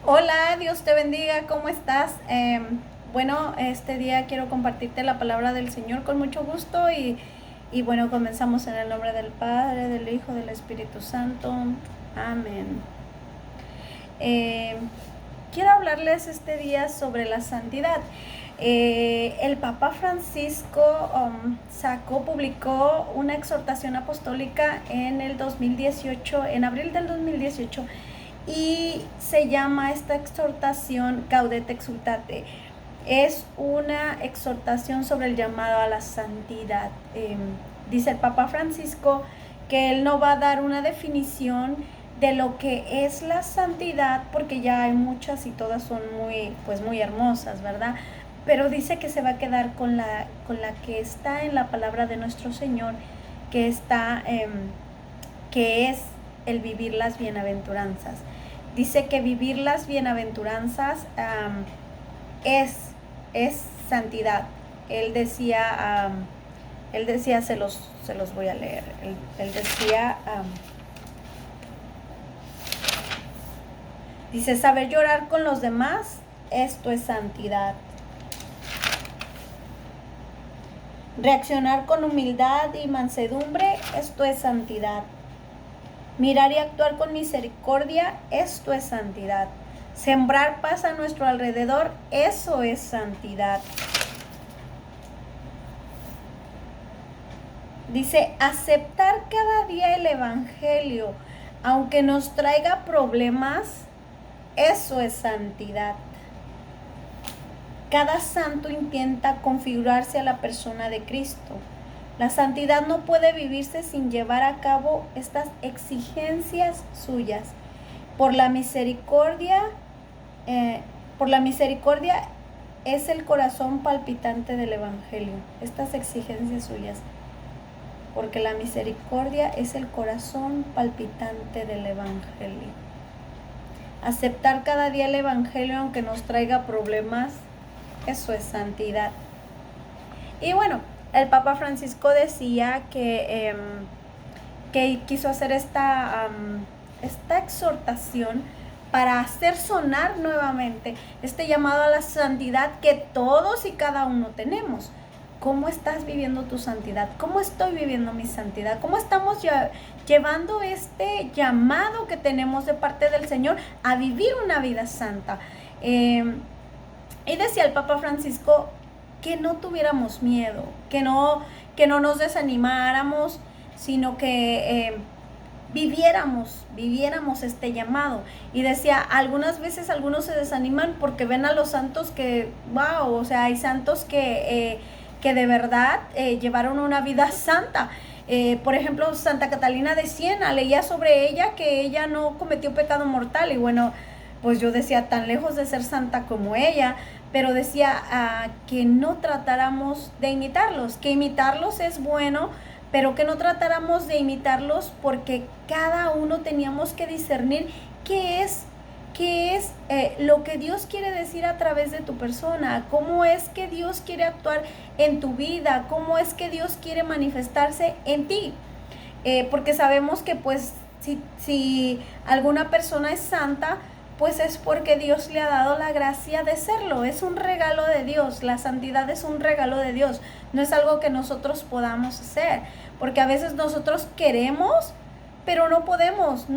Hola, Dios te bendiga, ¿cómo estás? Bueno, este día quiero compartirte la palabra del Señor con mucho gusto y bueno, comenzamos en el nombre del Padre, del Hijo, del Espíritu Santo. Amén. Eh, Quiero hablarles este día sobre la santidad. El Papa Francisco publicó una exhortación apostólica en el 2018, en abril del 2018, y se llama esta exhortación Gaudete Exultate. Es una exhortación sobre el llamado a la santidad. Dice el Papa Francisco que él no va a dar una definición de lo que es la santidad, porque ya hay muchas y todas son muy hermosas, ¿verdad? Pero dice que se va a quedar con la que está en la palabra de nuestro Señor, que es el vivir las bienaventuranzas. Dice que vivir las bienaventuranzas es santidad. Él decía, se los voy a leer. Él decía, dice, saber llorar con los demás, esto es santidad. Reaccionar con humildad y mansedumbre, esto es santidad. Mirar y actuar con misericordia, esto es santidad. Sembrar paz a nuestro alrededor, eso es santidad. Dice, aceptar cada día el Evangelio, aunque nos traiga problemas, eso es santidad. Cada santo intenta configurarse a la persona de Cristo. La santidad no puede vivirse sin llevar a cabo estas exigencias suyas. Por la misericordia es el corazón palpitante del Evangelio. Estas exigencias suyas. Porque la misericordia es el corazón palpitante del Evangelio. Aceptar cada día el Evangelio aunque nos traiga problemas, eso es santidad. Y bueno, el Papa Francisco decía que quiso hacer esta exhortación para hacer sonar nuevamente este llamado a la santidad que todos y cada uno tenemos. ¿Cómo estás viviendo tu santidad? ¿Cómo estoy viviendo mi santidad? ¿Cómo estamos llevando este llamado que tenemos de parte del Señor a vivir una vida santa? Y decía el Papa Francisco que no tuviéramos miedo, que no nos desanimáramos, sino que viviéramos este llamado. Y decía, algunas veces algunos se desaniman porque ven a los santos que, wow, o sea, hay santos que de verdad llevaron una vida santa. Por ejemplo, Santa Catalina de Siena, leía sobre ella que ella no cometió pecado mortal. Y bueno, pues yo decía, tan lejos de ser santa como ella, pero decía que no tratáramos de imitarlos, que imitarlos es bueno, pero que no tratáramos de imitarlos porque cada uno teníamos que discernir qué es lo que Dios quiere decir a través de tu persona, cómo es que Dios quiere actuar en tu vida, cómo es que Dios quiere manifestarse en ti. Porque sabemos que pues si alguna persona es santa, pues es porque Dios le ha dado la gracia de serlo. Es un regalo de Dios. La santidad es un regalo de Dios. No es algo que nosotros podamos hacer. Porque a veces nosotros queremos, pero no podemos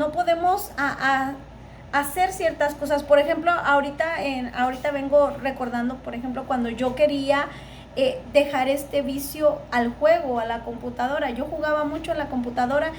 hacer ciertas cosas. Por ejemplo, ahorita vengo recordando, por ejemplo, cuando yo quería dejar este vicio al juego, a la computadora. Yo jugaba mucho en la computadora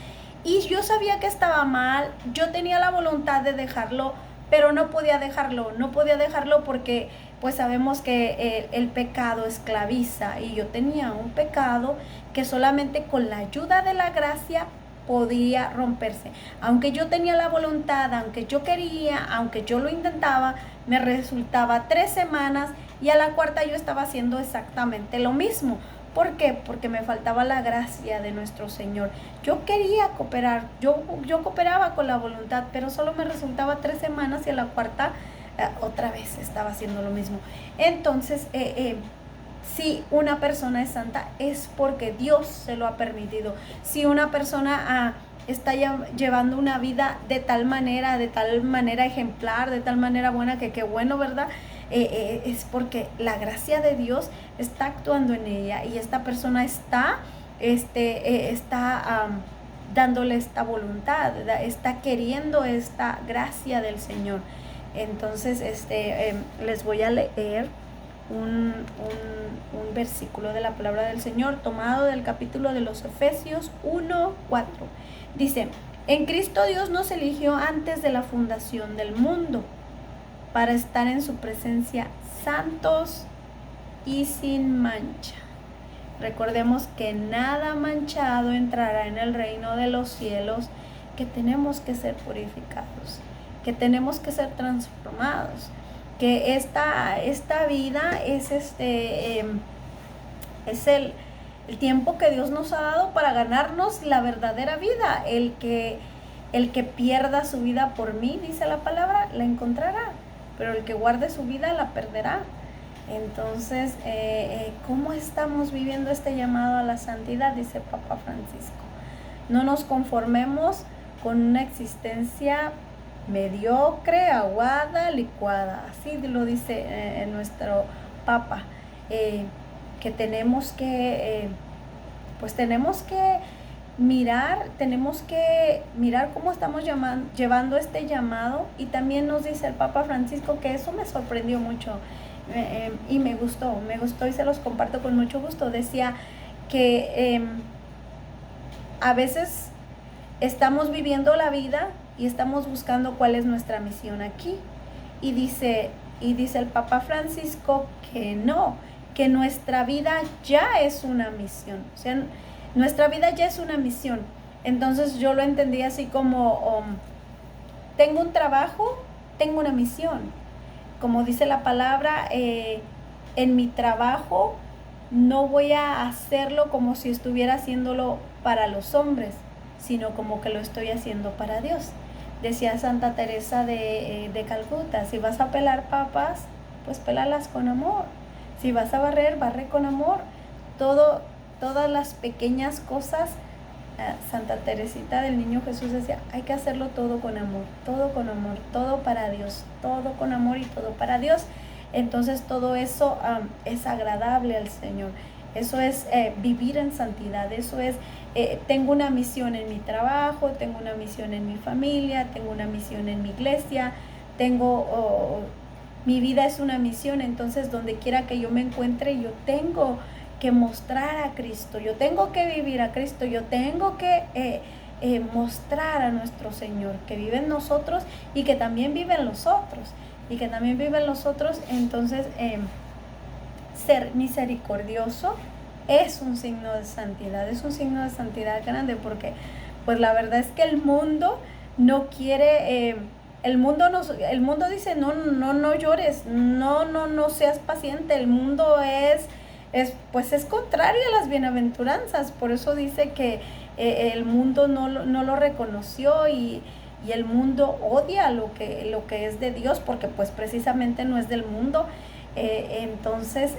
y yo sabía que estaba mal. Yo tenía la voluntad de dejarlo, pero no podía dejarlo porque pues sabemos que el pecado esclaviza, y yo tenía un pecado que solamente con la ayuda de la gracia podía romperse. Aunque yo tenía la voluntad, aunque yo quería, aunque yo lo intentaba, me resultaba 3 semanas y a la cuarta yo estaba haciendo exactamente lo mismo. ¿Por qué? Porque me faltaba la gracia de nuestro Señor. Yo quería cooperar, yo cooperaba con la voluntad, pero solo me resultaba 3 semanas y a la cuarta otra vez estaba haciendo lo mismo. Entonces, si una persona es santa es porque Dios se lo ha permitido. Si una persona está llevando una vida de tal manera ejemplar, de tal manera buena, que qué bueno, ¿verdad? Es porque la gracia de Dios está actuando en ella y esta persona está dándole esta voluntad, está queriendo esta gracia del Señor. Entonces, les voy a leer un versículo de la palabra del Señor tomado del capítulo de los Efesios 1:4. Dice: en Cristo Dios nos eligió antes de la fundación del mundo para estar en su presencia santos y sin mancha. Recordemos que nada manchado entrará en el reino de los cielos, que tenemos que ser purificados, que tenemos que ser transformados, que esta vida es el tiempo que Dios nos ha dado para ganarnos la verdadera vida. El que pierda su vida por mí, dice la palabra, la encontrará, pero el que guarde su vida la perderá. Entonces, ¿cómo estamos viviendo este llamado a la santidad? Dice Papa Francisco. No nos conformemos con una existencia mediocre, aguada, licuada. Así lo dice nuestro Papa. Que tenemos que mirar cómo estamos llevando este llamado. Y también nos dice el Papa Francisco, que eso me sorprendió mucho, y me gustó y se los comparto con mucho gusto. Decía que a veces estamos viviendo la vida y estamos buscando cuál es nuestra misión aquí, y dice el Papa Francisco que no, que nuestra vida ya es una misión. O sea, nuestra vida ya es una misión. Entonces yo lo entendí así como, tengo un trabajo, tengo una misión. Como dice la palabra, en mi trabajo no voy a hacerlo como si estuviera haciéndolo para los hombres, sino como que lo estoy haciendo para Dios. Decía Santa Teresa de Calcuta: si vas a pelar papas, pues pélalas con amor. Si vas a barrer, barre con amor. Todas las pequeñas cosas, Santa Teresita del Niño Jesús decía, hay que hacerlo todo con amor, todo para Dios, todo con amor y todo para Dios. Entonces todo eso es agradable al Señor. Eso es vivir en santidad. Eso es, tengo una misión en mi trabajo, tengo una misión en mi familia, tengo una misión en mi iglesia, mi vida es una misión. Entonces donde quiera que yo me encuentre, yo tengo que mostrar a Cristo, yo tengo que vivir a Cristo, yo tengo que mostrar a nuestro Señor, que vive en nosotros y que también vive en los otros, Entonces, ser misericordioso es un signo de santidad, grande, porque pues la verdad es que el mundo no quiere, el mundo dice, no llores, no seas paciente. El mundo es contrario a las bienaventuranzas. Por eso dice que el mundo no lo reconoció, y el mundo odia lo que es de Dios, porque pues precisamente no es del mundo. Entonces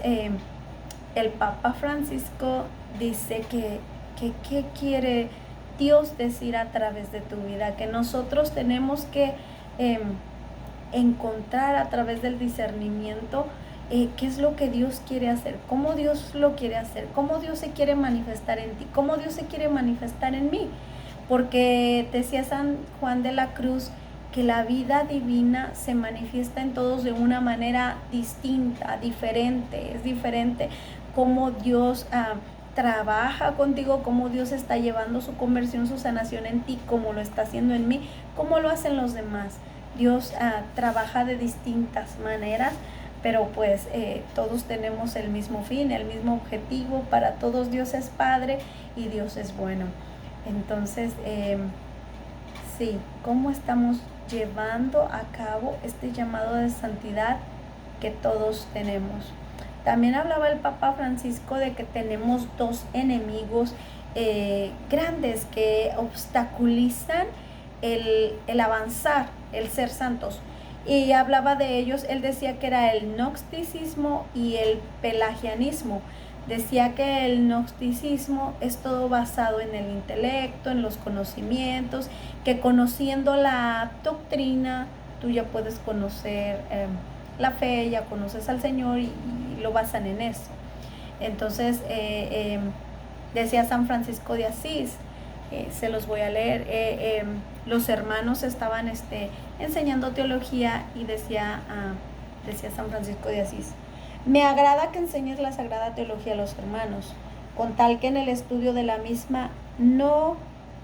el Papa Francisco dice que ¿qué quiere Dios decir a través de tu vida? Que nosotros tenemos que encontrar a través del discernimiento qué es lo que Dios quiere hacer, cómo Dios lo quiere hacer, cómo Dios se quiere manifestar en ti, cómo Dios se quiere manifestar en mí. Porque decía San Juan de la Cruz que la vida divina se manifiesta en todos de una manera distinta, diferente. Es diferente cómo Dios trabaja contigo, cómo Dios está llevando su conversión, su sanación en ti, cómo lo está haciendo en mí, cómo lo hacen los demás. Dios trabaja de distintas maneras, pero pues todos tenemos el mismo fin, el mismo objetivo. Para todos Dios es Padre y Dios es bueno. Entonces, sí, ¿cómo estamos llevando a cabo este llamado de santidad que todos tenemos? También hablaba el Papa Francisco de que tenemos dos enemigos grandes que obstaculizan el avanzar, el ser santos. Y hablaba de ellos, él decía que era el gnosticismo y el pelagianismo. Decía que el gnosticismo es todo basado en el intelecto, en los conocimientos, que conociendo la doctrina tú ya puedes conocer la fe, ya conoces al Señor y lo basan en eso. Entonces decía San Francisco de Asís, se los voy a leer, los hermanos estaban enseñando teología y decía San Francisco de Asís: me agrada que enseñes la sagrada teología a los hermanos, con tal que en el estudio de la misma no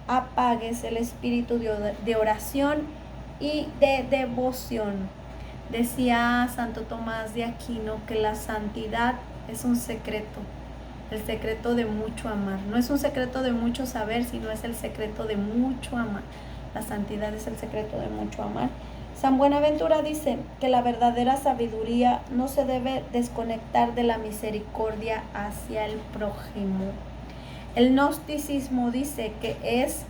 apagues el espíritu de oración y de devoción. Decía Santo Tomás de Aquino que la santidad es un secreto, el secreto de mucho amar. No es un secreto de mucho saber, sino es el secreto de mucho amar. La santidad es el secreto de mucho amar. San Buenaventura dice que la verdadera sabiduría no se debe desconectar de la misericordia hacia el prójimo. El gnosticismo dice que ellos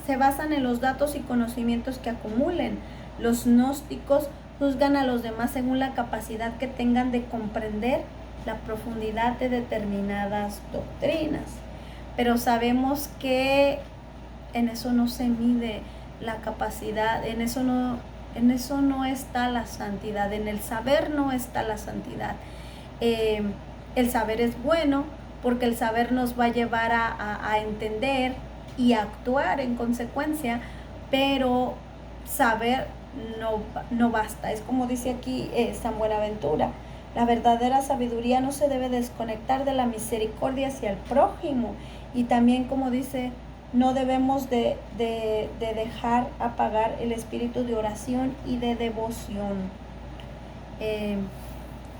se basan en los datos y conocimientos que acumulen. Los gnósticos juzgan a los demás según la capacidad que tengan de comprender la profundidad de determinadas doctrinas. Pero sabemos que en eso no se mide la capacidad, en eso no está la santidad, en el saber no está la santidad. El saber es bueno porque el saber nos va a llevar a entender y a actuar en consecuencia, pero saber no basta. Es como dice aquí San Buenaventura: la verdadera sabiduría no se debe desconectar de la misericordia hacia el prójimo. Y también, como dice, no debemos de dejar apagar el espíritu de oración y de devoción.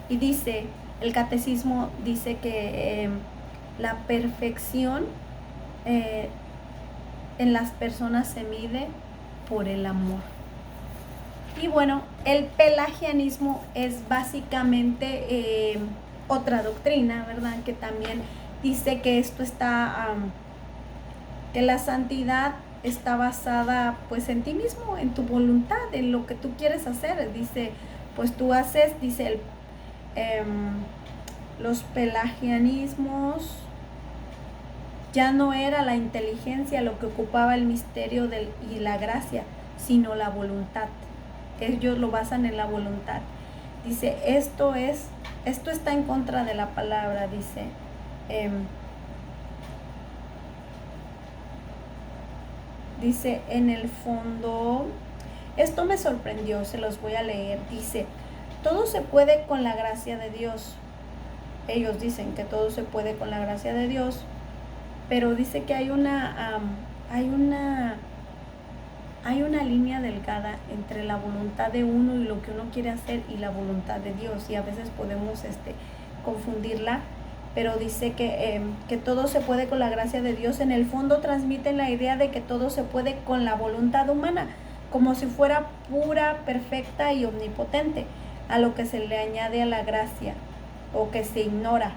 Y dice, el catecismo dice que la perfección en las personas se mide por el amor. Y bueno, el pelagianismo es básicamente otra doctrina, ¿verdad? Que también dice que esto está, que la santidad está basada pues en ti mismo, en tu voluntad, en lo que tú quieres hacer. Dice, pues tú haces, dice los pelagianismos, ya no era la inteligencia lo que ocupaba el misterio y la gracia, sino la voluntad. Ellos lo basan en la voluntad. Dice, esto está en contra de la palabra, dice. Dice en el fondo, esto me sorprendió, se los voy a leer. Dice, todo se puede con la gracia de Dios. Ellos dicen que todo se puede con la gracia de Dios, pero dice que hay una línea delgada entre la voluntad de uno y lo que uno quiere hacer y la voluntad de Dios, y a veces podemos confundirla. Pero dice que todo se puede con la gracia de Dios. En el fondo transmiten la idea de que todo se puede con la voluntad humana, como si fuera pura, perfecta y omnipotente, a lo que se le añade a la gracia, o que se ignora.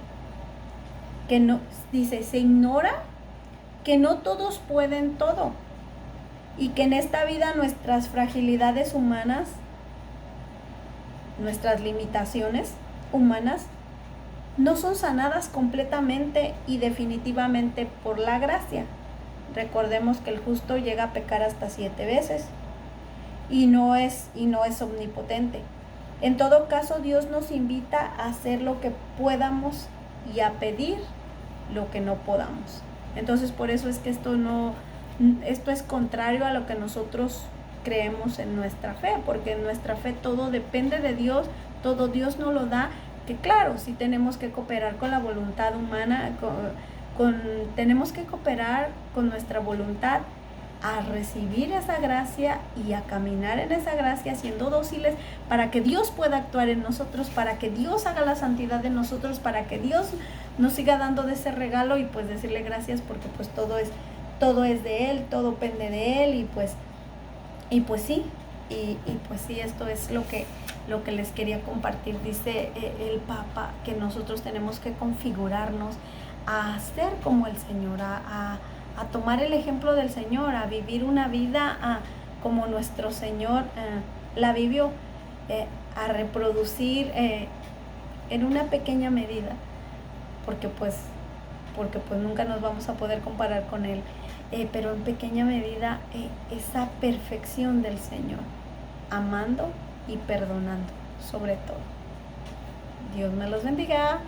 Que no, dice, se ignora que no todos pueden todo, y que en esta vida nuestras fragilidades humanas, nuestras limitaciones humanas, no son sanadas completamente y definitivamente por la gracia. Recordemos que el justo llega a pecar hasta 7 veces y no es omnipotente. En todo caso, Dios nos invita a hacer lo que podamos y a pedir lo que no podamos. Entonces, por eso es que esto es contrario a lo que nosotros creemos en nuestra fe, porque en nuestra fe todo depende de Dios, todo Dios nos lo da. Que claro, sí tenemos que cooperar con la voluntad humana, tenemos que cooperar con nuestra voluntad a recibir esa gracia y a caminar en esa gracia, siendo dóciles para que Dios pueda actuar en nosotros, para que Dios haga la santidad de nosotros, para que Dios nos siga dando de ese regalo, y pues decirle gracias, porque pues todo es de Él, todo pende de Él, y pues sí, esto es lo que les quería compartir. Dice el Papa que nosotros tenemos que configurarnos a ser como el Señor, a tomar el ejemplo del Señor, a vivir una vida como nuestro Señor la vivió, a reproducir en una pequeña medida, porque pues nunca nos vamos a poder comparar con Él, pero en pequeña medida esa perfección del Señor, amando y perdonando sobre todo. Dios me los bendiga.